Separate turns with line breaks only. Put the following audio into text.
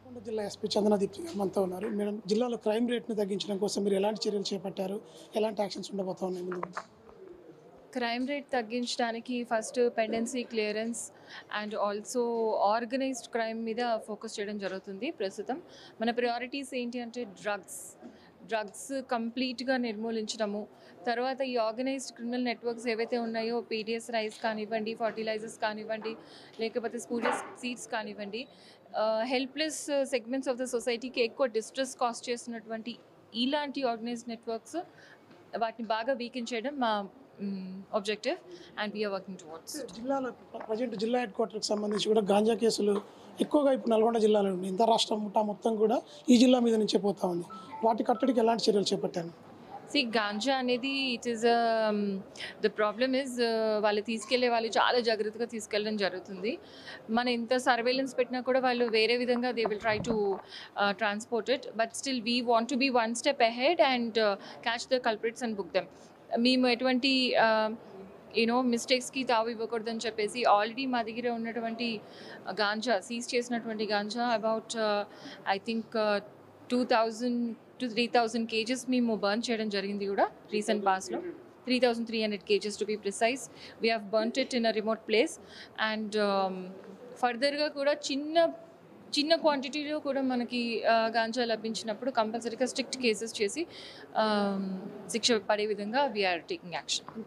నల్గొండ జిల్లా ఎస్పీ చందనదీప్తి గారు మనతో ఉన్నారు. మేడం, జిల్లాలో క్రైమ్ రేట్‌ని తగ్గించడం కోసం మీరు ఎలాంటి చర్యలు చేపట్టారు? ఎలాంటి యాక్షన్స్ ఉండబోతా ఉన్నాయి ముందు?
క్రైమ్ రేట్ తగ్గించడానికి first pendency clearance and also organised crime మీద ఫోకస్ చేయడం జరుగుతుంది. ప్రస్తుతం మన ప్రయారిటీస్ ఏంటి అంటే డ్రగ్స్ కంప్లీట్గా నిర్మూలించడము, తర్వాత ఈ ఆర్గనైజ్డ్ క్రిమినల్ నెట్వర్క్స్ ఏవైతే ఉన్నాయో పీడిఎస్ రైస్ కానివ్వండి, ఫర్టిలైజర్స్ కానివ్వండి, లేకపోతే స్పూరియస్ సీడ్స్ కానివ్వండి, హెల్ప్లెస్ సెగ్మెంట్స్ ఆఫ్ ద సొసైటీకి ఎక్కువ డిస్ట్రెస్ కాస్ట్ చేస్తున్నటువంటి ఇలాంటి ఆర్గనైజ్డ్ నెట్వర్క్స్ వాటిని బాగా వీకెన్ చేయడం మా objective and we are working towards it.
జిల్లాలో ప్రజెంట్ జిల్లా హెడ్ క్వార్టర్కి సంబంధించి కూడా గాంజా కేసులు ఎక్కువగా ఇప్పుడు నల్గొండ జిల్లాలో ఉన్నాయి. ఇంత రాష్ట్రం ముఠా మొత్తం కూడా ఈ జిల్లా మీద నుంచే పోతా ఉంది. వాటి కట్టడికి ఎలాంటి చర్యలు చేపట్టాను?
See, ganja అనేది it is the problem is వాళ్ళు తీసుకెళ్లే వాళ్ళు చాలా జాగ్రత్తగా తీసుకెళ్ళడం జరుగుతుంది. మన ఎంత సర్వేలెన్స్ పెట్టినా కూడా వాళ్ళు వేరే విధంగా they will try to transport it, but still we want to be one step ahead and catch the culprits and book them. మేము ఎటువంటి మిస్టేక్స్కి తావు ఇవ్వకూడదని చెప్పేసి ఆల్రెడీ మా దగ్గర ఉన్నటువంటి గాంజా సీజ్ చేసినటువంటి ganja about I think 2000 to 3000 kgs మేము బర్న్ చేయడం జరిగింది కూడా రీసెంట్ పాస్లో. 3300 kgs to be precise. We have burnt it in a remote place and ఫర్దర్గా కూడా చిన్న క్వాంటిటీలో కూడా మనకి గాంజా లభించినప్పుడు కంపల్సరీగా స్ట్రిక్ట్ కేసెస్ చేసి శిక్ష పడే విధంగా వీఆర్ టేకింగ్ యాక్షన్.